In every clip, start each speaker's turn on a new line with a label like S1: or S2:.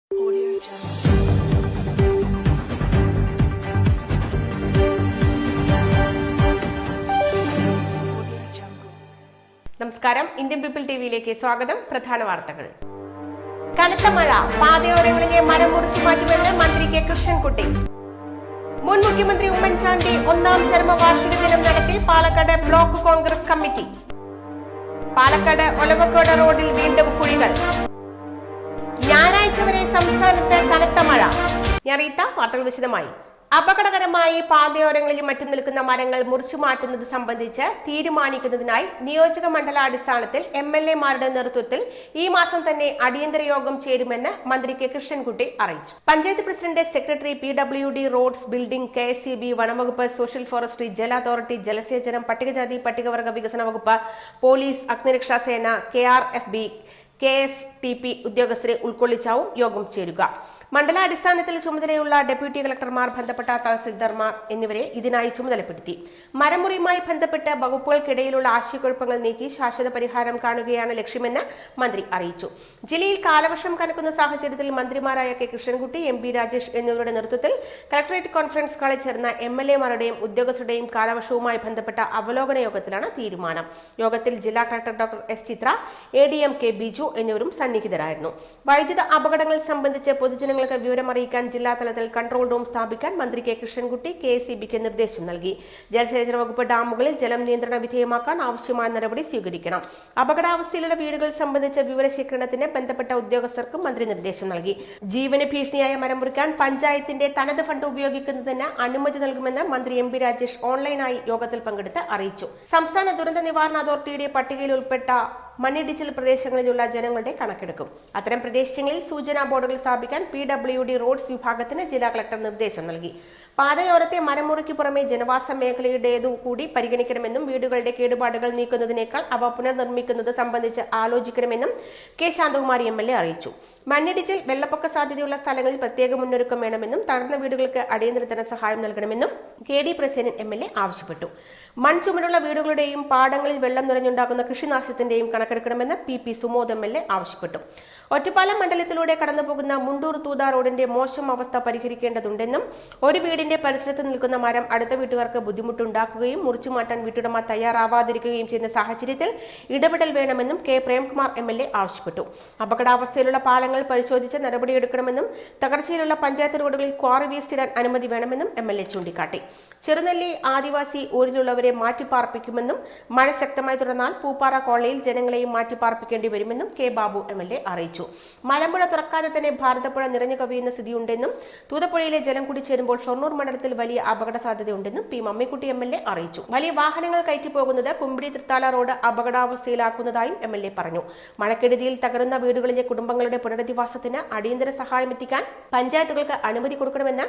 S1: നമസ്കാരം, Indian people ടിവിയിലേക്ക് സ്വാഗതം. പ്രധാന വാർത്തകൾ. കനത്ത മഴ, പാതയോരങ്ങളിലെ മരം മുറിച്ചു മാറ്റുമെന്ന് മന്ത്രി കെ കൃഷ്ണൻകുട്ടി. മുൻ മുഖ്യമന്ത്രി ഉമ്മൻചാണ്ടി ഒന്നാം ചരമവാർഷിക ദിനം നടത്തി പാലക്കാട് ബ്ലോക്ക് കോൺഗ്രസ് കമ്മിറ്റി. പാലക്കാട് ഒലവക്കോട് റോഡിൽ വീണ്ടും കുഴികൾ. ഞായറാഴ്ച വരെ സംസ്ഥാനത്ത് കനത്ത മഴ. വാർത്തകൾ വിശദമായി. അപകടകരമായി പാതയോരങ്ങളിലും മറ്റും നിൽക്കുന്ന മരങ്ങൾ മുറിച്ചു മാറ്റുന്നത് സംബന്ധിച്ച് തീരുമാനിക്കുന്നതിനായി നിയോജക മണ്ഡലാടിസ്ഥാനത്തിൽ MLA-മാരുടെ നേതൃത്വത്തിൽ ഈ മാസം തന്നെ അടിയന്തര യോഗം ചേരുമെന്ന് മന്ത്രി കെ കൃഷ്ണൻകുട്ടി അറിയിച്ചു. Panchayat president, secretary, PWD, roads, building, KSEB, വനംവകുപ്പ്, സോഷ്യൽ ഫോറസ്ട്രി, ജല അതോറിറ്റി, ജലസേചനം, പട്ടികജാതി പട്ടികവർഗ വികസന വകുപ്പ്, പോലീസ്, അഗ്നിരക്ഷാസേന, KRFB, KSTP ഉദ്യോഗസ്ഥരെ ഉൾക്കൊള്ളിച്ചാവും യോഗം ചേരുക. മണ്ഡലാടിസ്ഥാനത്തിൽ ചുമതലയുള്ള ഡെപ്യൂട്ടി കളക്ടർമാർ, ബന്ധപ്പെട്ട തഹസിൽദാർമാർ എന്നിവരെ ഇതിനായി ചുമതലപ്പെടുത്തി. മരമുറിയുമായി ബന്ധപ്പെട്ട് വകുപ്പുകൾക്കിടയിലുള്ള ആശയക്കുഴപ്പങ്ങൾ നീക്കി ശാശ്വത പരിഹാരം കാണുകയാണ് ലക്ഷ്യമെന്ന് മന്ത്രി അറിയിച്ചു. ജില്ലയിൽ കാലവർഷം കനക്കുന്ന സാഹചര്യത്തിൽ മന്ത്രിമാരായ കെ കൃഷ്ണൻകുട്ടി, MP രാജേഷ് എന്നിവരുടെ നേതൃത്വത്തിൽ കളക്ടറേറ്റ് കോൺഫറൻസ് ഹാളിൽ ചേർന്ന MLA-മാരുടെയും ഉദ്യോഗസ്ഥരുടെയും കാലവർഷവുമായി ബന്ധപ്പെട്ട അവലോകന യോഗത്തിലാണ് തീരുമാനം. യോഗത്തിൽ ജില്ലാ കളക്ടർ ഡോക്ടർ S. ചിത്ര, ADM K. ബിജു എന്നിവരും സന്നിഹിതരായിരുന്നു. വൈദ്യുത അപകടങ്ങൾ സംബന്ധിച്ച് പൊതുജനങ്ങൾക്ക് വിവരമറിയിക്കാൻ ജില്ലാ തലത്തിൽ കൺട്രോൾ റൂം സ്ഥാപിക്കാൻ മന്ത്രി കെ കൃഷ്ണൻകുട്ടി KSEBക്ക് നിർദ്ദേശം നൽകി. ജലസേചന വകുപ്പ് ഡാമുകളിൽ ജലം നിയന്ത്രണ വിധേയമാക്കാൻ ആവശ്യമായ നടപടി സ്വീകരിക്കണം. അപകടാവസ്ഥയിലുള്ള വീടുകൾ സംബന്ധിച്ച വിവരശേഖരണത്തിന് ബന്ധപ്പെട്ട ഉദ്യോഗസ്ഥർക്കും മന്ത്രി നിർദ്ദേശം നൽകി. ജീവന് ഭീഷണിയായ മരം മുറിക്കാൻ പഞ്ചായത്തിന്റെ തനത് ഫണ്ട് ഉപയോഗിക്കുന്നതിന് അനുമതി നൽകുമെന്ന് മന്ത്രി MP രാജേഷ് ഓൺലൈനായി യോഗത്തിൽ പങ്കെടുത്ത് അറിയിച്ചു. സംസ്ഥാന ദുരന്ത നിവാരണ അതോറിറ്റിയുടെ പട്ടികയിൽ ഉൾപ്പെട്ട മണ്ണിടിച്ചിൽ പ്രദേശങ്ങളിലുള്ള ജനങ്ങളുടെ കണക്കെടുക്കും. അത്തരം പ്രദേശങ്ങളിൽ സൂചനാ ബോർഡുകൾ സ്ഥാപിക്കാൻ PWD റോഡ്സ് വിഭാഗത്തിന് ജില്ലാ കളക്ടർ നിർദ്ദേശം നൽകി. പാതയോരത്തെ മരമുറിക്ക് പുറമെ ജനവാസ മേഖലയുടേതു കൂടി പരിഗണിക്കണമെന്നും വീടുകളുടെ കേടുപാടുകൾ നീക്കുന്നതിനേക്കാൾ അവ പുനർനിർമ്മിക്കുന്നത് സംബന്ധിച്ച് ആലോചിക്കണമെന്നും K. ശാന്തകുമാരി MLA അറിയിച്ചു. മണ്ണിടിച്ചിൽ, വെള്ളപ്പൊക്ക സാധ്യതയുള്ള സ്ഥലങ്ങളിൽ പ്രത്യേക മുന്നൊരുക്കം വേണമെന്നും തകർന്ന വീടുകൾക്ക് അടിയന്തര ധനസഹായം നൽകണമെന്നും KD പ്രസേനൻ MLA ആവശ്യപ്പെട്ടു. മൺചുമടുള്ള വീടുകളുടെയും പാടങ്ങളിൽ വെള്ളം നിറഞ്ഞുണ്ടാകുന്ന കൃഷിനാശത്തിന്റെയും കണക്കെടുക്കണമെന്ന് PP സുമോദ് MLA ആവശ്യപ്പെട്ടു. ഒറ്റപ്പാലം മണ്ഡലത്തിലൂടെ കടന്നുപോകുന്ന മുണ്ടൂർ തൂത റോഡിന്റെ മോശം അവസ്ഥ പരിഹരിക്കേണ്ടതുണ്ടെന്നും ഒരു വീടിന്റെ പരിസരത്ത് നിൽക്കുന്ന മരം അടുത്ത വീട്ടുകാർക്ക് ബുദ്ധിമുട്ടുണ്ടാക്കുകയും മുറിച്ചുമാറ്റാൻ വീട്ടുടമ തയ്യാറാവാതിരിക്കുകയും ചെയ്യുന്ന സാഹചര്യത്തിൽ ഇടപെടൽ വേണമെന്നും K. പ്രേംകുമാർ MLA ആവശ്യപ്പെട്ടു. അപകടാവസ്ഥയിലുള്ള പാലങ്ങൾ പരിശോധിച്ച് നടപടിയെടുക്കണമെന്നും തകർച്ചയിലുള്ള പഞ്ചായത്ത് റോഡുകളിൽ ക്വാറി വേസ്റ്റ് ഇടാൻ അനുമതി വേണമെന്നും MLA ചൂണ്ടിക്കാട്ടി. ചെറുനെല്ലി ആദിവാസി ഊരിലുള്ളവരെ മാറ്റിപ്പാർപ്പിക്കുമെന്നും മഴ ശക്തമായി തുടർന്നാൽ പൂപ്പാറ കോളനിയിൽ ജനങ്ങളെയും മാറ്റിപ്പാർപ്പിക്കേണ്ടി വരുമെന്നും K. ബാബു MLA അറിയിച്ചു. മലമ്പുഴ തുറക്കാതെ തന്നെ ഭാരതപ്പുഴ നിറഞ്ഞു കവിയുന്ന സ്ഥിതിയുണ്ടെന്നും തൂതപ്പുഴയിലെ ജലം കൂടി ചേരുമ്പോൾ ഷൊർണൂർ മണ്ഡലത്തിൽ വലിയ അപകട സാധ്യതയുണ്ടെന്നും P. മമ്മിക്കുട്ടി MLA അറിയിച്ചു. വലിയ വാഹനങ്ങൾ കയറ്റിപ്പോകുന്നത് കുമ്പിടി തൃത്താല റോഡ് അപകടാവസ്ഥയിലാക്കുന്നതായും MLA പറഞ്ഞു. മഴക്കെടുതിയിൽ തകരുന്ന വീടുകളിലെ കുടുംബങ്ങളുടെ പുനരധിവാസത്തിന് അടിയന്തര സഹായം എത്തിക്കാൻ പഞ്ചായത്തുകൾക്ക് അനുമതി കൊടുക്കണമെന്ന്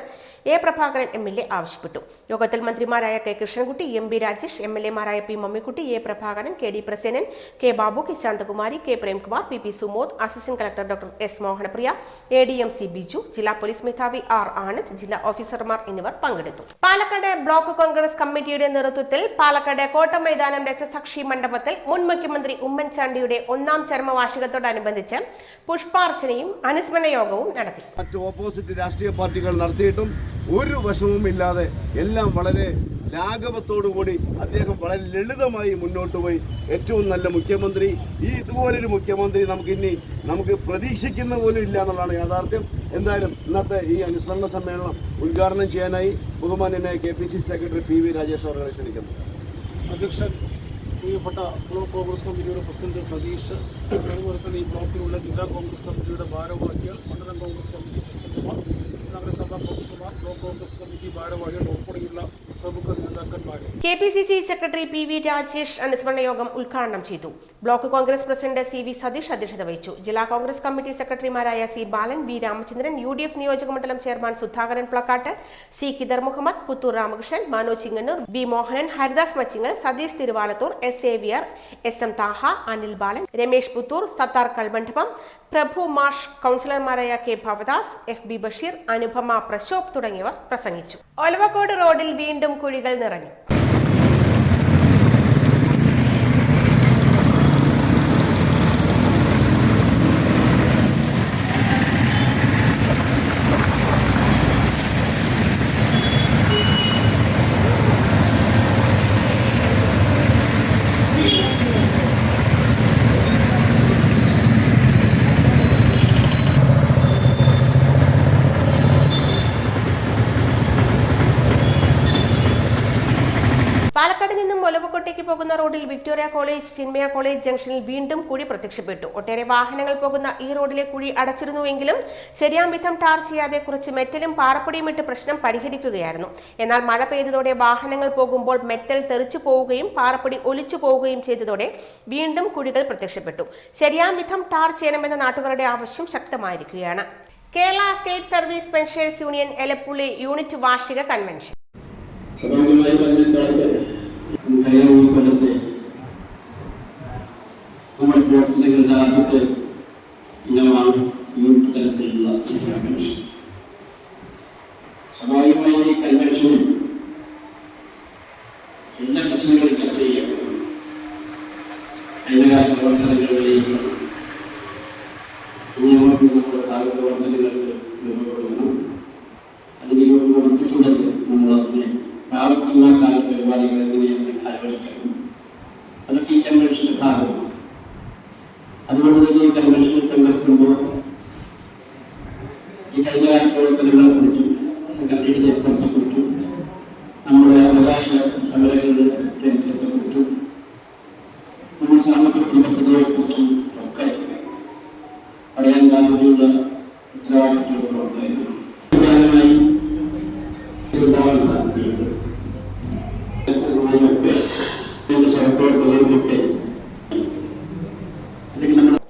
S1: A. പ്രഭാകരൻ MLA ആവശ്യപ്പെട്ടു. യോഗത്തിൽ മന്ത്രിമാരായ K. കൃഷ്ണൻകുട്ടി, MP രാജേഷ്, MLA-മാരായ P. Mammikutty, A. Prabhakaran, KD Prasenan, K. Babu, K. Santhakumari, K. Premkumar, PP Sumod, assistant collector doctor S. Mohanapriya, ADM C. Biju, ജില്ലാ പോലീസ് മേധാവി R. ആനന്ദ്, ജില്ലാ ഓഫീസർമാർ എന്നിവർ പങ്കെടുത്തു. പാലക്കാട് ബ്ലോക്ക് കോൺഗ്രസ് കമ്മിറ്റിയുടെ നേതൃത്വത്തിൽ പാലക്കാട് കോട്ട മൈതാനം രക്തസാക്ഷി മണ്ഡപത്തിൽ മുൻ മുഖ്യമന്ത്രി ഉമ്മൻചാണ്ടിയുടെ ഒന്നാം ചരമവാർഷികത്തോടനുബന്ധിച്ച് പുഷ്പാർച്ചനയും അനുസ്മരണ യോഗവും നടത്തി.
S2: മറ്റ് ഓപ്പോസിറ്റ് രാഷ്ട്രീയ പാർട്ടികൾ നടത്തിയിട്ടും ഒരു വശവുമില്ലാതെ എല്ലാം വളരെ ലാഘവത്തോടുകൂടി അദ്ദേഹം വളരെ ലളിതമായി മുന്നോട്ട് പോയി. ഏറ്റവും നല്ല മുഖ്യമന്ത്രി, ഇതുപോലൊരു മുഖ്യമന്ത്രി നമുക്ക് പ്രതീക്ഷിക്കുന്ന പോലും ഇല്ല എന്നുള്ളതാണ് യാഥാർത്ഥ്യം. എന്തായാലും ഇന്നത്തെ ഈ അനുസ്മരണ സമ്മേളനം ഉദ്ഘാടനം ചെയ്യാനായി ബഹുമാന്യനായ KPCC സെക്രട്ടറി PV രാജേഷ് അവരെ ക്ഷണിക്കുന്നു.
S3: അധ്യക്ഷൻ, പ്രിയപ്പെട്ട ബ്ലോക്ക് കോൺഗ്രസ് കമ്മിറ്റിയുടെ പ്രസിഡന്റ് സതീഷ്, അതുപോലെ തന്നെ ഈ ബ്ലോക്കിലുള്ള ജില്ലാ കോൺഗ്രസ് കമ്മിറ്റിയുടെ ഭാരവാഹികൾ, മണ്ഡലം കോൺഗ്രസ് കമ്മിറ്റി പ്രസിഡന്റുമാർ, നഗരസഭാ കൗൺസിലർമാർ, ബ്ലോക്ക് കോൺഗ്രസ് കമ്മിറ്റി ഭാരവാഹികൾ ഉൾപ്പെടെയുള്ള പ്രമുഖ നേതാക്കന്മാരെ
S1: KPCC സെക്രട്ടറി PV രാജേഷ് അനുസ്മരണ യോഗം ഉദ്ഘാടനം ചെയ്തു. Block Congress president CV Satheesh അധ്യക്ഷത വഹിച്ചു. ജില്ലാ കോൺഗ്രസ് കമ്മിറ്റി സെക്രട്ടറിമാരായ C. Balan, V. Ramachandran, UDF നിയോജക മണ്ഡലം chairman Sudhakaran Plakkat, C. Khidar Muhammed, Puthur Ramakrishnan, Mano Chingannur, V. Mohanan, Haridas Machingal, Satheesh Thiruvalathur, S. Xavier, SM Thaha, Anil Balan, Ramesh Puthur, Sathar Kalmandapam, Prabhu മാഷ്, കൗൺസിലർമാരായ K. ഭവദാസ്, FB ബഷീർ, അനുപമ പ്രശോഭ് തുടങ്ങിയവർ പ്രസംഗിച്ചു. ഒലവക്കോട് റോഡിൽ വീണ്ടും കുഴികൾ നിറഞ്ഞു. പോകുന്ന റോഡിൽ വിക്ടോറിയ കോളേജ് ചിന്മയ കോളേജ് ജംഗ്ഷനിൽ വീണ്ടും കുഴി പ്രത്യക്ഷപ്പെട്ടു. ഒട്ടേറെ വാഹനങ്ങൾ പോകുന്ന ഈ റോഡിലെ കുഴി അടച്ചിരുന്നുവെങ്കിലും ശരിയാം വിധം ടാർ ചെയ്യാതെ കുറച്ച് മെറ്റലും പാറപ്പൊടിയും ഇട്ട് പ്രശ്നം പരിഹരിക്കുകയായിരുന്നു. എന്നാൽ മഴ പെയ്തതോടെ വാഹനങ്ങൾ പോകുമ്പോൾ മെറ്റൽ തെറിച്ചു പോവുകയും പാറപ്പൊടി ഒലിച്ചു പോവുകയും ചെയ്തതോടെ വീണ്ടും കുഴികൾ പ്രത്യക്ഷപ്പെട്ടു. ശരിയാം വിധം ടാർ ചെയ്യണമെന്ന നാട്ടുകാരുടെ ആവശ്യം ശക്തമായിരിക്കുകയാണ്. Kerala state service pensioners union Elappully unit വാർഷിക കൺവെൻഷൻ.
S4: നമ്മുടെ പ്രവർത്തനങ്ങളുടെ ആദ്യത്തെ ഇനമാണ് യൂണിറ്റ് തലത്തിലുള്ള കൺവെൻഷൻ. സ്വാഭാവികമായി ഈ കൺവെൻഷനിൽ എല്ലാ പ്രശ്നങ്ങളും ചർച്ച ചെയ്യപ്പെടും. അതിൻ്റെ പ്രവർത്തനങ്ങളിലേക്ക് നമ്മുടെ പ്രവർത്തനങ്ങൾക്ക് രൂപപ്പെടുന്നു. അതിന് കൊടുത്തിട്ടുള്ളത് നമ്മളതിനെ പ്രാവർത്തികമാക്കാൻ പരിപാടികൾ എങ്ങനെയാണ് ആലോചിക്കണം. അതൊക്കെ ഈ കൺവെൻഷന്റെ ഭാഗമാണ്. അതുകൊണ്ട് തന്നെ ഈ കൺവെൻഷനിൽ പങ്കെടുക്കുമ്പോൾ ഈ കഴിഞ്ഞകാല പ്രവർത്തനങ്ങളെ കുറിച്ചും സംഘടനയുടെ ചരിത്രത്തെക്കുറിച്ചും നമ്മുടെ അവകാശ സമരങ്ങളുടെ ചരിത്രത്തെക്കുറിച്ചും നമ്മുടെ സാമൂഹ്യ പ്രതിബദ്ധതയെക്കുറിച്ചും ഒക്കെ പറയാൻ താല്പര്യമുള്ള ഉത്തരവാദിത്വ പ്രവർത്തനങ്ങൾ പ്രധാനമായി ഉണ്ടാവാൻ സാധ്യതയുണ്ട്.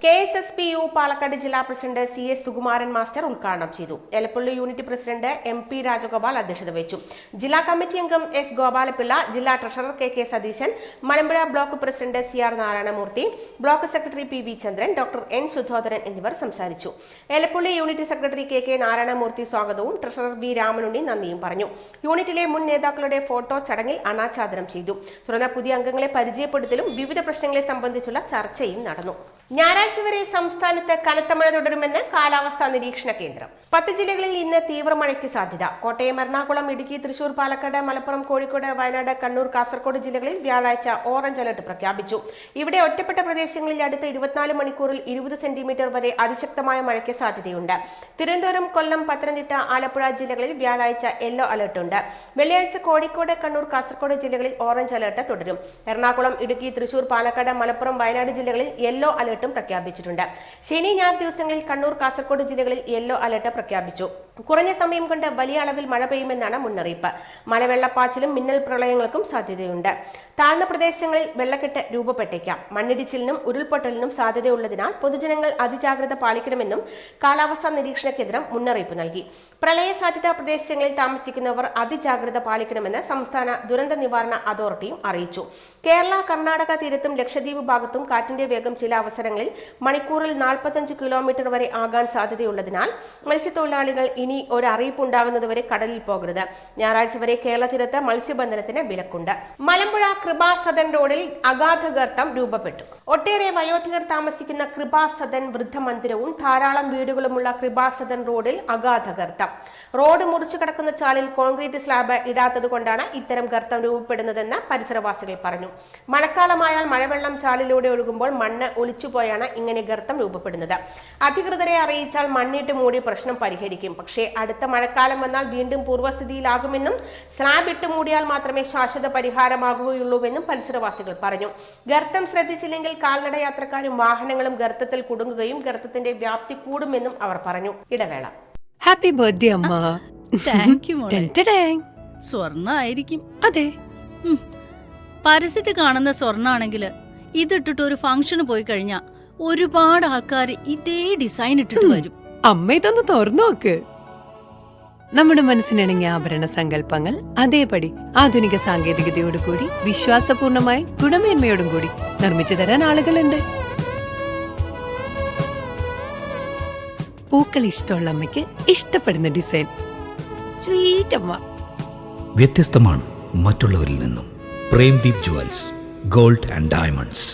S1: KSSPU പാലക്കാട് ജില്ലാ പ്രസിഡന്റ് CS സുകുമാരൻ മാസ്റ്റർ ഉദ്ഘാടനം ചെയ്തു. Elappully unit president MP Rajagopal അധ്യക്ഷത വഹിച്ചു. ജില്ലാ കമ്മിറ്റി അംഗം S ഗോപാലപിള്ള, ജില്ലാ treasurer KK Satheesan, Malampuzha block president CR Narayana Murthy, block secretary PV ചന്ദ്രൻ, ഡോക്ടർ N സുധോധരൻ എന്നിവർ സംസാരിച്ചു. Elappully unit secretary KK Narayana Murthy സ്വാഗതവും ട്രഷറർ V രാമനുണ്ണി നന്ദിയും പറഞ്ഞു. യൂണിറ്റിലെ മുൻ നേതാക്കളുടെ ഫോട്ടോ ചടങ്ങിൽ അനാച്ഛാദനം ചെയ്തു. തുടർന്ന് പുതിയ അംഗങ്ങളെ പരിചയപ്പെടുത്തലും വിവിധ പ്രശ്നങ്ങളെ സംബന്ധിച്ചുള്ള ചർച്ചയും നടന്നു. ഞായറാഴ്ച വരെ സംസ്ഥാനത്ത് കനത്ത മഴ തുടരുമെന്ന് കാലാവസ്ഥാ നിരീക്ഷണ കേന്ദ്രം. 10 ജില്ലകളിൽ ഇന്ന് തീവ്ര മഴയ്ക്ക് സാധ്യത. കോട്ടയം, എറണാകുളം, ഇടുക്കി, തൃശൂർ, പാലക്കാട്, മലപ്പുറം, കോഴിക്കോട്, വയനാട്, കണ്ണൂർ, കാസർഗോഡ് ജില്ലകളിൽ വ്യാഴാഴ്ച ഓറഞ്ച് അലർട്ട് പ്രഖ്യാപിച്ചു. ഇവിടെ ഒറ്റപ്പെട്ട പ്രദേശങ്ങളിൽ അടുത്ത 24 മണിക്കൂറിൽ 20 സെന്റിമീറ്റർ വരെ അതിശക്തമായ മഴയ്ക്ക് സാധ്യതയുണ്ട്. തിരുവനന്തപുരം, കൊല്ലം, പത്തനംതിട്ട, ആലപ്പുഴ ജില്ലകളിൽ വ്യാഴാഴ്ച യെല്ലോ അലർട്ട് ഉണ്ട്. വെള്ളിയാഴ്ച കോഴിക്കോട്, കണ്ണൂർ, കാസർഗോഡ് ജില്ലകളിൽ ഓറഞ്ച് അലർട്ട് തുടരും. എറണാകുളം, ഇടുക്കി, തൃശൂർ, പാലക്കാട്, മലപ്പുറം, വയനാട് ജില്ലകളിൽ യെല്ലോ അലർട്ടും പ്രഖ്യാപിച്ചിട്ടുണ്ട്. ശനി, ഞായർ ദിവസങ്ങളിൽ കണ്ണൂർ, കാസർഗോഡ് ജില്ലകളിൽ യെല്ലോ അലർട്ട് പ്രഖ്യാപിച്ചു. കുറഞ്ഞ സമയം കൊണ്ട് വലിയ അളവിൽ മഴ പെയ്യുമെന്നാണ് മുന്നറിയിപ്പ്. മലവെള്ളപ്പാച്ചിലും മിന്നൽ പ്രളയങ്ങൾക്കും സാധ്യതയുണ്ട്. താഴ്ന്ന പ്രദേശങ്ങളിൽ വെള്ളക്കെട്ട് രൂപപ്പെട്ടേക്കാം. മണ്ണിടിച്ചിലിനും ഉരുൾപൊട്ടലിനും സാധ്യതയുള്ളതിനാൽ പൊതുജനങ്ങൾ അതിജാഗ്രത പാലിക്കണമെന്നും കാലാവസ്ഥാ നിരീക്ഷണ കേന്ദ്രം മുന്നറിയിപ്പ് നൽകി. പ്രളയ സാധ്യതാ പ്രദേശങ്ങളിൽ താമസിക്കുന്നവർ അതിജാഗ്രത പാലിക്കണമെന്ന് സംസ്ഥാന ദുരന്ത നിവാരണ അതോറിറ്റിയും അറിയിച്ചു. കേരള, കർണാടക തീരത്തും ലക്ഷദ്വീപ് ഭാഗത്തും കാറ്റിന്റെ വേഗം ചില അവസരങ്ങളിൽ മണിക്കൂറിൽ 45 കിലോമീറ്റർ വരെ ആകാൻ സാധ്യതയുള്ളതിനാൽ മത്സ്യത്തൊഴിലാളികൾ ഇനി ഒരു അറിയിപ്പ് ഉണ്ടാകുന്നതുവരെ കടലിൽ പോകരുത്. ഞായറാഴ്ച വരെ കേരള തീരത്ത് മത്സ്യബന്ധനത്തിന് വിലക്കുണ്ട്. മലമ്പുഴ കൃപാ സദൻ റോഡിൽ അഗാധ ഗർത്തം രൂപപ്പെട്ടു. ഒട്ടേറെ വയോധികർ താമസിക്കുന്ന കൃപാ സദൻ വൃദ്ധമന്ദിരവും ധാരാളം വീടുകളുമുള്ള കൃപാ സദൻ റോഡിൽ അഗാധ ഗർത്തം. റോഡ് മുറിച്ചു കടക്കുന്ന ചാലിൽ കോൺക്രീറ്റ് സ്ലാബ് ഇടാത്തത് കൊണ്ടാണ് ഇത്തരം ഗർത്തം രൂപപ്പെടുന്നതെന്ന് പരിസരവാസികൾ പറഞ്ഞു. മഴക്കാലമായാൽ മഴവെള്ളം ചാലിലൂടെ ഒഴുകുമ്പോൾ മണ്ണ് ഒലിച്ചുപോയാണ് ഇങ്ങനെ ഗർത്തം രൂപപ്പെടുന്നത്. അധികൃതരെ അറിയിച്ചാൽ മണ്ണിട്ട് മൂടി പ്രശ്നം പരിഹരിക്കും. പക്ഷേ അടുത്ത മഴക്കാലം വന്നാൽ വീണ്ടും പൂർവ്വസ്ഥിതിയിലാകുമെന്നും സ്ലാബ് ഇട്ട് മൂടിയാൽ മാത്രമേ ശാശ്വത പരിഹാരമാകുകയുള്ളൂവെന്നും പരിസരവാസികൾ പറഞ്ഞു. ഗർത്തം ശ്രദ്ധിച്ചില്ലെങ്കിൽ കാൽനട യാത്രക്കാരും വാഹനങ്ങളും ഗർത്തത്തിൽ കുടുങ്ങുകയും ഗർത്തത്തിന്റെ വ്യാപ്തി കൂടുമെന്നും അവർ പറഞ്ഞു. ഇടവേള.
S5: ഹാപ്പി ബർത്ത്ഡേ അമ്മ.
S6: താങ്ക് യു മോളെ. സ്വർണ്ണ ആയിരിക്കും.
S5: അതെ,
S6: പരസ്യത്തിൽ കാണുന്ന സ്വർണ്ണാണെങ്കിൽ ഇതിട്ടിട്ട് ഒരു ഫംഗ്ഷന് പോയി കഴിഞ്ഞാ ഒരുപാട് ആൾക്കാർ ഇതേ ഡിസൈൻ ഇട്ടിട്ട് വരും.
S5: അമ്മ ഇതൊന്ന് തുറന്നു നോക്ക്. നമ്മുടെ മനസ്സിനിണങ്ങിയ ആഭരണ സങ്കല്പങ്ങൾ അതേപടി ആധുനിക സാങ്കേതികതയോടുകൂടി വിശ്വാസപൂർണമായി ഗുണമേന്മയോടും കൂടി നിർമ്മിച്ചു തരാൻ ആളുകളുണ്ട്. പൂക്കൾ ഇഷ്ടമുള്ള അമ്മയ്ക്ക് ഇഷ്ടപ്പെടുന്ന ഡിസൈൻ. സ്വീറ്റ് അമ്മ.
S7: വ്യത്യസ്തമാണ് മറ്റുള്ളവരിൽ നിന്നും. Premdeep jewels, gold and diamonds.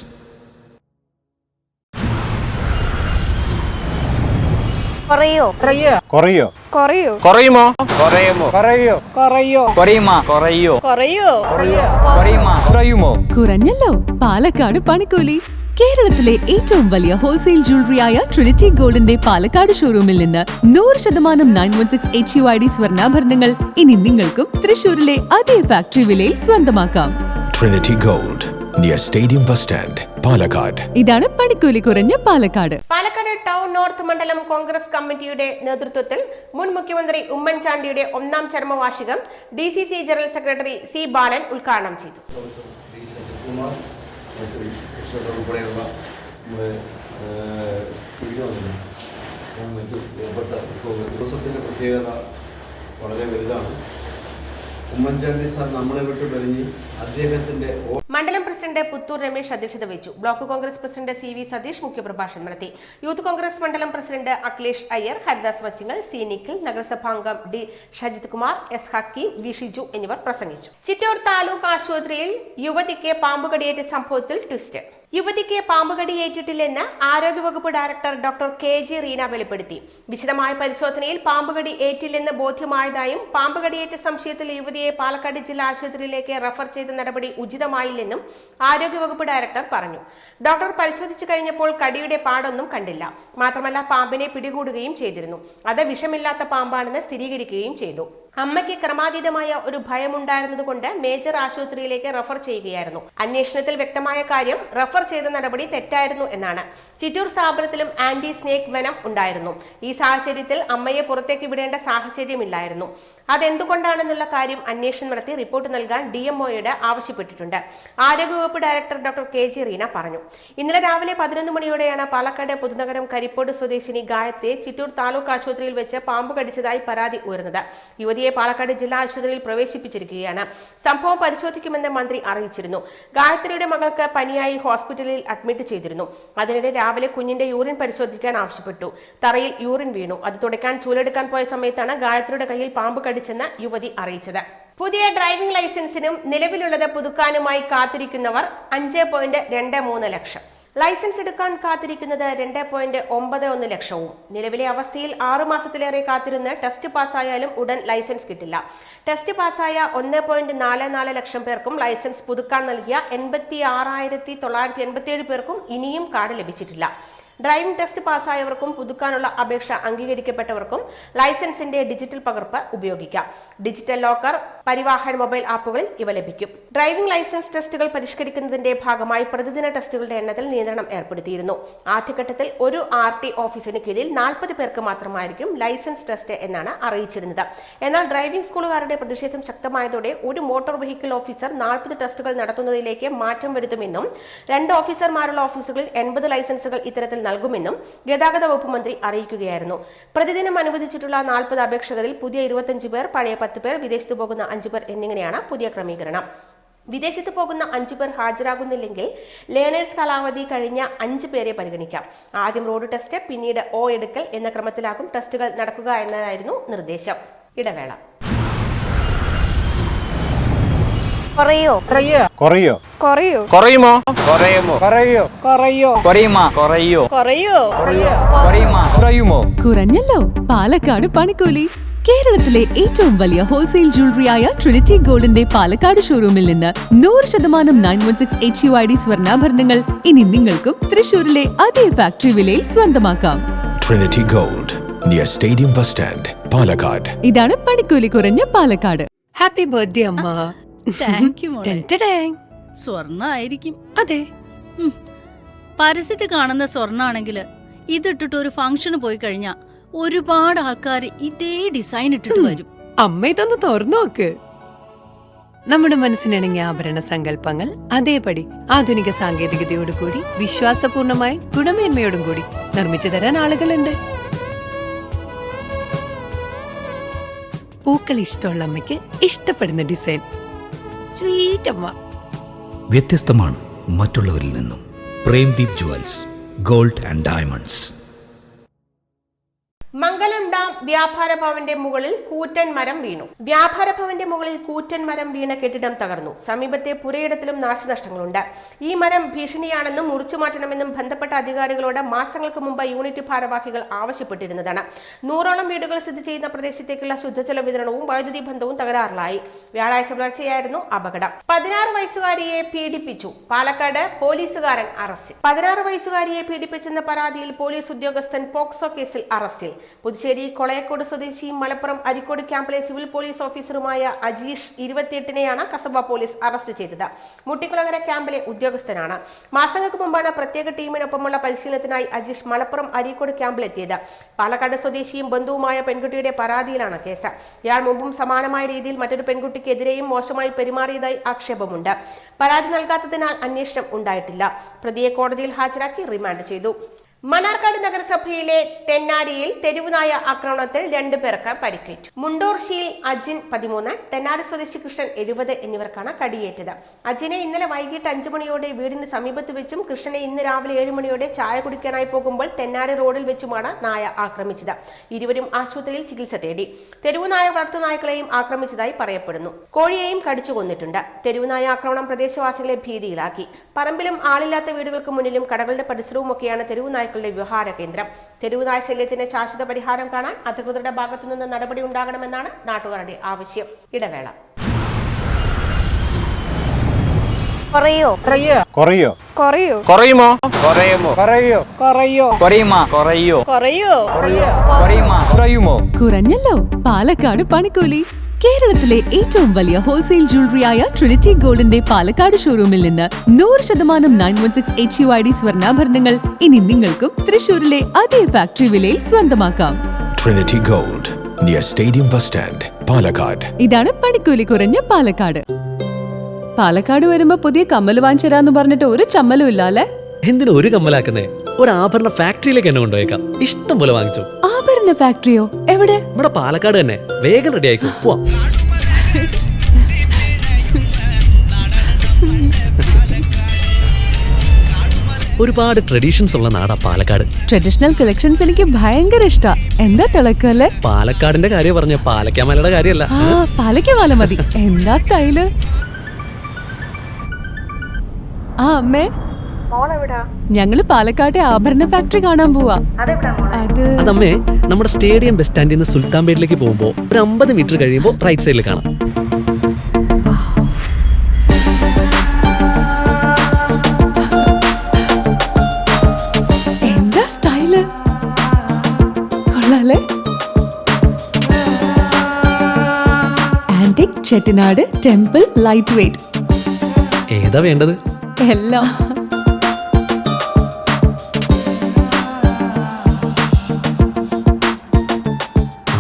S8: കുറഞ്ഞല്ലോ പാലക്കാട് പണിക്കൂലി. കേരളത്തിലെ ഏറ്റവും വലിയ ഹോൾസെയിൽ ജ്വല്ലറിയായ ട്രിനിറ്റി ഗോൾഡിന്റെ പാലക്കാട് ഷോറൂമിൽ നിന്ന് 100% 916 HUID സ്വർണ്ണാഭരണങ്ങൾ ഇനി നിങ്ങൾക്കും തൃശൂരിലെ അതേ ഫാക്ടറി വിലയിൽ സ്വന്തമാക്കാം.
S7: Trinity gold,
S9: near stadium bus stand, Palakkad.
S8: ഇതാണ് പണിക്കൂലി കുറഞ്ഞ പാലക്കാട്.
S1: പാലക്കാട് ടൗൺ നോർത്ത് മണ്ഡലം കോൺഗ്രസ് കമ്മിറ്റിയുടെ നേതൃത്വത്തിൽ മുൻ മുഖ്യമന്ത്രി ഉമ്മൻചാണ്ടിയുടെ 1ാം ചരമവാർഷികം DCC ജനറൽ സെക്രട്ടറി C. ബാലൻ ഉദ്ഘാടനം ചെയ്തു.
S2: പ്രത്യേകത വളരെ വലുതാണ്. ഉമ്മൻചാണ്ടി സാർ നമ്മളെ വിട്ട് പിരിഞ്ഞ് അദ്ദേഹത്തിന്റെ
S1: മണ്ഡലം പ്രസിഡന്റ് പുത്തൂർ രമേശ് അധ്യക്ഷത വഹിച്ചു. Block Congress president CV Satheesh മുഖ്യപ്രഭാഷണം നടത്തി. യൂത്ത് കോൺഗ്രസ് മണ്ഡലം പ്രസിഡന്റ് അഖിലേഷ് അയ്യർ, ഹരിദാസ് വച്ചിങ്ങൽ, C. നിഖിൽ, നഗരസഭാംഗം D. Shajith Kumar, S. Hakeem, V. Shiju എന്നിവർ പ്രസംഗിച്ചു. ചിറ്റൂർ താലൂക്ക് ആശുപത്രിയിൽ യുവതിക്ക് പാമ്പുകടിയേറ്റ സംഭവത്തിൽ ട്വിസ്റ്റ്. യുവതിക്ക് പാമ്പുകടിയേറ്റിട്ടില്ലെന്ന് ആരോഗ്യവകുപ്പ് ഡയറക്ടർ ഡോക്ടർ KG റീന വെളിപ്പെടുത്തി. വിശദമായ പരിശോധനയിൽ പാമ്പുകടി ഏറ്റില്ലെന്ന് ബോധ്യമായതായും പാമ്പുകടിയേറ്റ സംശയത്തിൽ യുവതിയെ പാലക്കാട് ജില്ലാ ആശുപത്രിയിലേക്ക് റഫർ ചെയ്ത നടപടി ഉചിതമായില്ലെന്നും ആരോഗ്യവകുപ്പ് ഡയറക്ടർ പറഞ്ഞു. ഡോക്ടർ പരിശോധിച്ചു കഴിഞ്ഞപ്പോൾ കടിയുടെ പാടൊന്നും കണ്ടില്ല. മാത്രമല്ല പാമ്പിനെ പിടികൂടുകയും ചെയ്തിരുന്നു. അത് വിഷമില്ലാത്ത പാമ്പാണെന്ന് സ്ഥിരീകരിക്കുകയും ചെയ്തു. അമ്മയ്ക്ക് ക്രമാതീതമായ ഒരു ഭയമുണ്ടായിരുന്നതുകൊണ്ട് മേജർ ആശുപത്രിയിലേക്ക് റഫർ ചെയ്യുകയായിരുന്നു. അന്വേഷണത്തിൽ വ്യക്തമായ കാര്യം റഫർ ചെയ്ത നടപടി തെറ്റായിരുന്നു എന്നാണ്. ചിറ്റൂർ സ്ഥാപനത്തിലും ആന്റി സ്നേക്ക് വെനം ഉണ്ടായിരുന്നു. ഈ സാഹചര്യത്തിൽ അമ്മയെ പുറത്തേക്ക് വിടേണ്ട സാഹചര്യമില്ലായിരുന്നു. അതെന്തുകൊണ്ടാണെന്നുള്ള കാര്യം അന്വേഷണം നടത്തി റിപ്പോർട്ട് നൽകാൻ DMOയോട് ആവശ്യപ്പെട്ടിട്ടുണ്ട്. ആരോഗ്യവകുപ്പ് ഡയറക്ടർ ഡോക്ടർ KG റീന പറഞ്ഞു. ഇന്നലെ രാവിലെ 11 മണിയോടെയാണ് പാലക്കാട് പുതുനഗരം കരിപ്പോട് സ്വദേശിനി ഗായത്രിയെ ചിറ്റൂർ താലൂക്ക് ആശുപത്രിയിൽ വെച്ച് പാമ്പ് കടിച്ചതായി പരാതി ഉയർന്നത്. യുവതിയെ പാലക്കാട് ജില്ലാ ആശുപത്രിയിൽ പ്രവേശിപ്പിച്ചിരിക്കുകയാണ്. സംഭവം പരിശോധിക്കുമെന്ന് മന്ത്രി അറിയിച്ചിരുന്നു. ഗായത്രിയുടെ മകൾക്ക് പനിയായി ഹോസ്പിറ്റലിൽ അഡ്മിറ്റ് ചെയ്തിരുന്നു. അതിനിടെ രാവിലെ കുഞ്ഞിന്റെ യൂറിൻ പരിശോധിക്കാൻ ആവശ്യപ്പെട്ടു. തറയിൽ യൂറിൻ വീണു. അത് തുടയ്ക്കാൻ ചൂലെടുക്കാൻ പോയ സമയത്താണ് ഗായത്രിയുടെ കയ്യിൽ പാമ്പ് കടിച്ചെന്ന് യുവതി അറിയിച്ചത്. പുതിയ ഡ്രൈവിംഗ് ലൈസൻസിനും നിലവിലുള്ളത് പുതുക്കാനുമായി കാത്തിരിക്കുന്നവർ 5.23 ലക്ഷം. ലൈസൻസ് എടുക്കാൻ കാത്തിരിക്കുന്നത് 2.91 ലക്ഷവും. നിലവിലെ അവസ്ഥയിൽ 6 മാസത്തിലേറെ കാത്തിരുന്ന് ടെസ്റ്റ് പാസ്സായാലും ഉടൻ ലൈസൻസ് കിട്ടില്ല. ടെസ്റ്റ് പാസ്സായ 1.44 ലക്ഷം പേർക്കും ലൈസൻസ് പുതുക്കാൻ നൽകിയ 86,987 പേർക്കും ഇനിയും കാർഡ് ലഭിച്ചിട്ടില്ല. ഡ്രൈവിംഗ് ടെസ്റ്റ് പാസ്സായവർക്കും പുതുക്കാനുള്ള അപേക്ഷ അംഗീകരിക്കപ്പെട്ടവർക്കും ലൈസൻസിന്റെ ഡിജിറ്റൽ പകർപ്പ് ഉപയോഗിക്കാം. ഡിജിറ്റൽ ലോക്കർ, പരിവാഹൻ മൊബൈൽ ആപ്പുകളിൽ ഇവ ലഭിക്കും. ഡ്രൈവിംഗ് ലൈസൻസ് ടെസ്റ്റുകൾ പരിഷ്കരിക്കുന്നതിന്റെ ഭാഗമായി പ്രതിദിന ടെസ്റ്റുകളുടെ എണ്ണത്തിൽ നിയന്ത്രണം ഏർപ്പെടുത്തിയിരുന്നു. ആദ്യഘട്ടത്തിൽ ഒരു RT ഓഫീസിന് കീഴിൽ 40 പേർക്ക് മാത്രമായിരിക്കും ലൈസൻസ് ടെസ്റ്റ് എന്നാണ് അറിയിച്ചിരുന്നത്. എന്നാൽ ഡ്രൈവിംഗ് സ്കൂളുകാരുടെ പ്രതിഷേധം ശക്തമായതോടെ ഒരു മോട്ടോർ വെഹിക്കിൾ ഓഫീസർ 40 ടെസ്റ്റുകൾ നടത്തുന്നതിലേക്ക് മാറ്റം വരുത്തുമെന്നും 2 ഓഫീസർമാരുള്ള ഓഫീസുകളിൽ 80 ലൈസൻസുകൾ ഇത്തരത്തിൽ നൽകുമെന്നും ഗതാഗത വകുപ്പ് മന്ത്രി അറിയിക്കുകയായിരുന്നു. പ്രതിദിനം അനുവദിച്ചിട്ടുള്ള 40 അപേക്ഷകരിൽ പുതിയ 25 പേർ, പഴയ 10 പേർ, വിദേശത്ത് പോകുന്ന 5 പേർ എന്നിങ്ങനെയാണ് പുതിയ ക്രമീകരണം. വിദേശത്ത് പോകുന്ന 5 പേർ ഹാജരാകുന്നില്ലെങ്കിൽ ലേണേഴ്സ് കാലാവധി കഴിഞ്ഞ 5 പേരെ പരിഗണിക്കാം. ആദ്യം റോഡ് ടെസ്റ്റ്, പിന്നീട് എടുക്കൽ എന്ന ക്രമത്തിലാകും ടെസ്റ്റുകൾ നടക്കുക എന്നതായിരുന്നു നിർദ്ദേശം. ഇടവേള.
S10: കുറയോ
S11: കുറയോ
S10: കുറയോ
S11: കുറയുമോ കുറയുമോ കുറയോ
S10: കുറയോ
S11: കുറയുമോ കുറയോ
S10: കുറയോ
S11: കുറയുമോ
S8: കുറഞ്ഞല്ലോ. പാലക്കാട് പണിക്കൂലി. കേരളത്തിലെ ഏറ്റവും വലിയ ഹോൾസെയിൽ ജ്വല്ലറിയായ ട്രിനിറ്റി ഗോൾഡിന്റെ പാലക്കാട് ഷോറൂമിൽ നിന്ന് 100% 916 HUID സ്വർണ്ണാഭരണങ്ങൾ ഇനി നിങ്ങൾക്കും തൃശൂരിലെ അതേ ഫാക്ടറി വിലയിൽ സ്വന്തമാക്കാം.
S9: Trinity gold, near stadium bus stand, Palakkad.
S8: ഇതാണ് പണിക്കൂലി കുറഞ്ഞ പാലക്കാട്.
S5: ഹാപ്പി ബർത്ത്ഡേ അമ്മ.
S6: താങ്ക് യു മോളെ.
S5: ടെൻറ്റഡാങ്.
S6: സ്വർണ്ണായിരിക്കും.
S5: അതെ.
S6: പരസ്യത്തിൽ കാണുന്ന സ്വർണ്ണാണെങ്കിൽ ഇതിട്ടിട്ട് ഒരു ഫംഗ്ഷന് പോയി കഴിഞ്ഞാ ഒരുപാട് ആൾക്കാർ ഇതേ ഡിസൈൻ ഇട്ടിട്ട് വരും.
S5: അമ്മ ഇതൊന്ന് തുറന്നു നോക്ക്. നമ്മുടെ മനസ്സിനിണങ്ങിയ ആഭരണ സങ്കല്പങ്ങൾ അതേപടി ആധുനിക സാങ്കേതികതയോടുകൂടി വിശ്വാസപൂർണമായി ഗുണമേന്മയോടും കൂടി നിർമ്മിച്ചു തരാൻ ആളുകളുണ്ട്. പൂക്കൾ ഇഷ്ടമുള്ള അമ്മയ്ക്ക് ഇഷ്ടപ്പെടുന്ന ഡിസൈൻ. സ്വീറ്റ് അമ്മ.
S7: വ്യത്യസ്തമാണ് മറ്റുള്ളവരിൽ നിന്നും. Premdeep jewels, gold and diamonds.
S1: Mangalam dam വ്യാപാര ഭവന്റെ മുകളിൽ കൂറ്റൻ മരം വീണു. വ്യാപാര ഭവന്റെ മുകളിൽ കൂറ്റൻ മരം വീണ കെട്ടിടം തകർന്നു. സമീപത്തെ പുരയിടത്തിലും നാശനഷ്ടങ്ങളുണ്ട്. ഈ മരം ഭീഷണിയാണെന്നും മുറിച്ചു മാറ്റണമെന്നും ബന്ധപ്പെട്ട അധികാരികളോട് മാസങ്ങൾക്ക് മുമ്പ് യൂണിറ്റ് ഭാരവാഹികൾ ആവശ്യപ്പെട്ടിരുന്നതാണ്. 100ഓളം വീടുകൾ സ്ഥിതി ചെയ്യുന്ന പ്രദേശത്തേക്കുള്ള ശുദ്ധജല വിതരണവും വൈദ്യുതി ബന്ധവും തകരാറിലായി. വ്യാഴാഴ്ച പുലർച്ചെയായിരുന്നു അപകടം. 16 വയസ്സുകാരിയെ പീഡിപ്പിച്ചു. പാലക്കാട് പോലീസുകാരൻ അറസ്റ്റിൽ. 16 വയസ്സുകാരിയെ പീഡിപ്പിച്ചെന്ന പരാതിയിൽ പോലീസ് ഉദ്യോഗസ്ഥൻ പോക്സോ കേസിൽ അറസ്റ്റിൽ. പുതുശ്ശേരി വളയക്കോട് സ്വദേശിയും മലപ്പുറം അരിക്കോട് ക്യാമ്പിലെ സിവിൽ പോലീസ് ഓഫീസറുമായ അജീഷ് 28-നെയാണ് കസബ പോലീസ് അറസ്റ്റ് ചെയ്തത്. മുട്ടിക്കുളങ്ങര ക്യാമ്പിലെ ഉദ്യോഗസ്ഥനാണ്. മാസങ്ങൾക്ക് മുമ്പാണ് പ്രത്യേക ടീമിനൊപ്പമുള്ള പരിശീലനത്തിനായി അജീഷ് മലപ്പുറം അരീക്കോട് ക്യാമ്പിലെത്തിയത്. പാലക്കാട് സ്വദേശിയും ബന്ധുവുമായ പെൺകുട്ടിയുടെ പരാതിയിലാണ് കേസ്. ഇയാൾ മുമ്പും സമാനമായ രീതിയിൽ മറ്റൊരു പെൺകുട്ടിക്കെതിരെയും മോശമായി പെരുമാറിയതായി ആക്ഷേപമുണ്ട്. പരാതി നൽകാത്തതിനാൽ അന്വേഷണം ഉണ്ടായിട്ടില്ല. പ്രതിയെ കോടതിയിൽ ഹാജരാക്കി റിമാൻഡ് ചെയ്തു. മണ്ണാർക്കാട് നഗരസഭയിലെ തെന്നാരിയിൽ തെരുവുനായ ആക്രമണത്തിൽ 2 പേർക്ക് പരിക്കേറ്റു. മുണ്ടൂർശിയിൽ അജിൻ 13, തെന്നാരി സ്വദേശി കൃഷ്ണൻ 70 എന്നിവർക്കാണ് കടിയേറ്റത്. അജിനെ ഇന്നലെ വൈകിട്ട് 5 മണിയോടെ വീടിന് സമീപത്ത് വെച്ചും കൃഷ്ണനെ ഇന്ന് രാവിലെ 7 മണിയോടെ ചായ കുടിക്കാനായി പോകുമ്പോൾ തെന്നാരി റോഡിൽ വെച്ചുമാണ് നായ ആക്രമിച്ചത്. ഇരുവരും ആശുപത്രിയിൽ ചികിത്സ തേടി. തെരുവുനായ വളർത്തുനായ്ക്കളെയും ആക്രമിച്ചതായി പറയപ്പെടുന്നു. കോഴിയെയും കടിച്ചു കൊന്നിട്ടുണ്ട്. തെരുവുനായ ആക്രമണം പ്രദേശവാസികളെ ഭീതിയിലാക്കി. പറമ്പിലും ആളില്ലാത്ത വീടുകൾക്ക് മുന്നിലും കടകളുടെ പരിസരവുമൊക്കെയാണ് തെരുവുനായ വ്യവഹാര കേന്ദ്രം. തെരുവുനായ ശല്യത്തിന് ശാശ്വത പരിഹാരം കാണാൻ അധികൃതരുടെ ഭാഗത്തുനിന്ന് നടപടി ഉണ്ടാകണമെന്നാണ് നാട്ടുകാരുടെ ആവശ്യം. ഇടവേള.
S11: കുറയുമോ കുറയുമോ കുറയുമോ
S8: കുറഞ്ഞല്ലോ പാലക്കാട് പണിക്കൂലി. കേരളത്തിലെ ഏറ്റവും വലിയ ഹോൾസെയിൽ ജ്വല്ലറിയായ ട്രിനിറ്റി ഗോൾഡിന്റെ പാലക്കാട് ഷോറൂമിൽ നിന്ന് 100% 916 HUID സ്വർണ്ണാഭരണങ്ങൾ ഇനി നിങ്ങൾക്കും തൃശൂരിലെ അതേ ഫാക്ടറി വിലയിൽ സ്വന്തമാക്കാം.
S9: Trinity Gold, near Stadium Bus Stand, Palakkad.
S8: ഇതാണ് പണിക്കൂലി കുറഞ്ഞ പാലക്കാട്. പാലക്കാട് വരുമ്പോ പുതിയ കമ്മൽ വാങ്ങിച്ചരാന്ന് പറഞ്ഞിട്ട് ഒരു ചമ്മലും ഇല്ല അല്ലേ?
S12: എന്തിനു ഒരു കമ്മലാക്കുന്നേ? ഒരു ആഭരണ ഫാക്ടറിയിലേക്ക് എന്നെ കൊണ്ടുപോയേക്കാം. ഇഷ്ടം പോലെ വാങ്ങിച്ചു.
S8: ആഭരണ ഫാക്ടറിയോ? എവിടെ?
S12: ഇവിടെ പാലക്കാട് തന്നെ. വേഗം റെഡി ആയിക്കോ, പോവാം. ഒരുപാട് ട്രഡീഷൻസ് ഉള്ള നാടാ പാലക്കാട്.
S8: ട്രഡീഷണൽ കളക്ഷൻസ് എനിക്ക് ഭയങ്കര ഇഷ്ടാ. എന്താ തിളക്കല്ലേ?
S12: പാലക്കാടിന്റെ കാര്യം പറഞ്ഞ പാലക്കാമലയുടെ കാര്യമല്ല.
S8: പാലക്കാമല മതി. എന്താ സ്റ്റൈല്? അമ്മേ, ഞങ്ങള് പാലക്കാട്ടെ ആഭരണ ഫാക്ടറി കാണാൻ പോവാ.
S12: അതമ്മേ, നമ്മുടെ സ്റ്റേഡിയം ബസ് സ്റ്റാൻഡിൽ നിന്ന് സുൽത്താൻപേട്ടിലേക്ക് പോകുമ്പോ ഒരു 50 മീറ്റർ കഴിയുമ്പോ റൈറ്റ് സൈഡിൽ കാണാം.
S8: എന്താ സ്റ്റൈല്? കൊള്ളാലേ? Antique Chettinad temple light weight.
S12: ഏതാ വേണ്ടത്?
S8: എല്ലാം.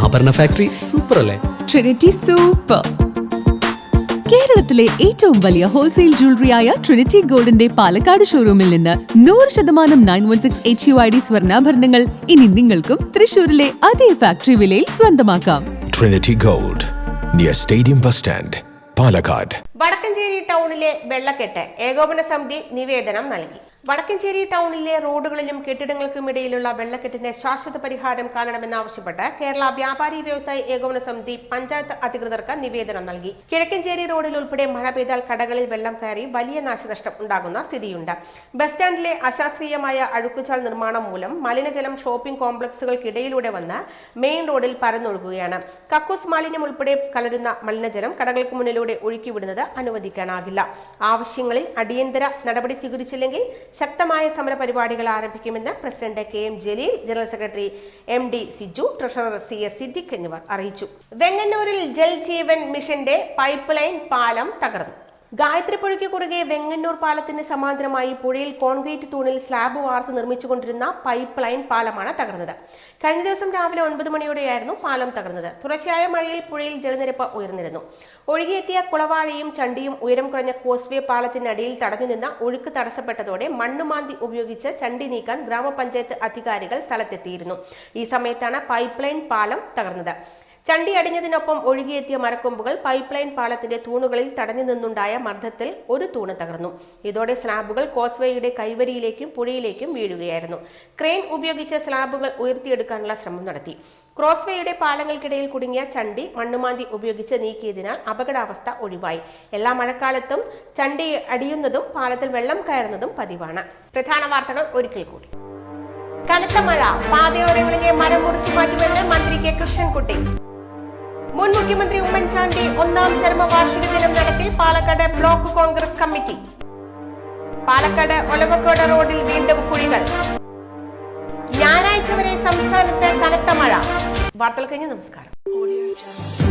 S12: ആഭരണ ഫാക്ടറി സൂപ്പർ അല്ലേ?
S8: Trinity super. കേരളത്തിലെ ഏറ്റവും വലിയ ഹോൾസെയിൽ ജ്വല്ലറിയായ ട്രിനിറ്റി ഗോൾഡിന്റെ പാലക്കാട് ഷോറൂമിൽ നിന്ന് 100% 916 HUID സ്വർണ്ണാഭരണങ്ങൾ ഇനി നിങ്ങൾക്കും തൃശൂരിലെ അതേ ഫാക്ടറി വിലയിൽ സ്വന്തമാക്കാം.
S9: Trinity Gold, near Stadium Bus Stand, Palakkad.
S1: Vadakkanchery ടൗണിലെ വെള്ളക്കെട്ട് ഏകോപന സമിതി നിവേദനം നൽകി. വടക്കഞ്ചേരി ടൗണിലെ റോഡുകളിലും കെട്ടിടങ്ങൾക്കും ഇടയിലുള്ള വെള്ളക്കെട്ടിന് ശാശ്വത പരിഹാരം കാണണമെന്നാവശ്യപ്പെട്ട് കേരള വ്യാപാരി വ്യവസായി ഏകോപന സമിതി പഞ്ചായത്ത് അധികൃതർക്ക് നിവേദനം നൽകി. കിഴക്കഞ്ചേരി റോഡിൽ ഉൾപ്പെടെ മഴ പെയ്താൽ കടകളിൽ വെള്ളം കയറി വലിയ നാശനഷ്ടം ഉണ്ടാകുന്ന സ്ഥിതിയുണ്ട്. ബസ് സ്റ്റാൻഡിലെ അശാസ്ത്രീയമായ അഴുക്കുചാൽ നിർമ്മാണം മൂലം മലിനജലം ഷോപ്പിംഗ് കോംപ്ലക്സുകൾക്കിടയിലൂടെ വന്ന് മെയിൻ റോഡിൽ പരന്നൊഴുകുകയാണ്. കക്കൂസ് മാലിന്യം ഉൾപ്പെടെ കലരുന്ന മലിനജലം കടകൾക്ക് മുന്നിലൂടെ ഒഴുക്കിവിടുന്നത് അനുവദിക്കാനാകില്ല. ആവശ്യങ്ങളിൽ അടിയന്തര നടപടി സ്വീകരിച്ചില്ലെങ്കിൽ ശക്തമായ സമര പരിപാടികൾ ആരംഭിക്കുമെന്ന് president KM Jaleel, general secretary MD Siju, treasurer CS Siddique എന്നിവർ അറിയിച്ചു. വെങ്ങന്നൂരിൽ ജൽ ജീവൻ മിഷന്റെ പൈപ്പ് ലൈൻ പാലം തകർന്നു. ഗായത്രി പുഴയ്ക്ക് കുറുകെ വെങ്ങന്നൂർ പാലത്തിന് സമാന്തരമായി പുഴയിൽ കോൺക്രീറ്റ് തൂണിൽ സ്ലാബ് വാർത്ത് നിർമ്മിച്ചുകൊണ്ടിരുന്ന പൈപ്പ് ലൈൻ പാലമാണ് തകർന്നത്. കഴിഞ്ഞ ദിവസം രാവിലെ 9 മണിയോടെയായിരുന്നു പാലം തകർന്നത്. തുടർച്ചയായ മഴയിൽ പുഴയിൽ ജലനിരപ്പ് ഉയർന്നിരുന്നു. ഒഴുകിയെത്തിയ കുളവാഴയും ചണ്ടിയും ഉയരം കുറഞ്ഞ കോസ്വേ പാലത്തിനടിയിൽ തടഞ്ഞു നിന്ന് ഒഴുക്ക് തടസ്സപ്പെട്ടതോടെ മണ്ണുമാന്തി ഉപയോഗിച്ച് ചണ്ടി നീക്കാൻ ഗ്രാമപഞ്ചായത്ത് അധികാരികൾ സ്ഥലത്തെത്തിയിരുന്നു. ഈ സമയത്താണ് പൈപ്പ് ലൈൻ പാലം തകർന്നത്. ചണ്ടി അടിഞ്ഞതിനൊപ്പം ഒഴുകിയെത്തിയ മരക്കൊമ്പുകൾ പൈപ്പ് ലൈൻ പാലത്തിന്റെ തൂണുകളിൽ തടഞ്ഞു നിന്നുണ്ടായ മർദ്ദത്തിൽ ഒരു തൂണ് തകർന്നു. ഇതോടെ സ്ലാബുകൾ കോസ്വേയുടെ കൈവരിയിലേക്കും പുഴയിലേക്കും വീഴുകയായിരുന്നു. ക്രെയിൻ ഉപയോഗിച്ച് സ്ലാബുകൾ ഉയർത്തിയെടുക്കാനുള്ള ശ്രമം നടത്തി. ക്രോസ്വേയുടെ പാലങ്ങൾക്കിടയിൽ കുടുങ്ങിയ ചണ്ടി മണ്ണുമാന്തി ഉപയോഗിച്ച് നീക്കിയതിനാൽ അപകടാവസ്ഥ ഒഴിവായി. എല്ലാ മഴക്കാലത്തും ചണ്ടി അടിയുന്നതും പാലത്തിൽ വെള്ളം കയറുന്നതും പതിവാണ്. പ്രധാന വാർത്തകൾ ഒരിക്കൽ കൂടി. കനത്ത മഴ, പാതയോരങ്ങളിലെ മരം മുറിച്ചു മാറ്റുമെന്ന് മന്ത്രി K കൃഷ്ണൻകുട്ടി. മുൻ മുഖ്യമന്ത്രി ഉമ്മൻചാണ്ടി 1ാം ചരമവാർഷിക ദിനം നടത്തി പാലക്കാട് ബ്ലോക്ക് കോൺഗ്രസ് കമ്മിറ്റി. പാലക്കാട് ഒലവക്കോട് റോഡിൽ വീണ്ടും കുഴികൾ. ഞായറാഴ്ച വരെ സംസ്ഥാനത്ത് കനത്ത മഴ. വാർത്തകൾ കഴിഞ്ഞ് നമസ്കാരം.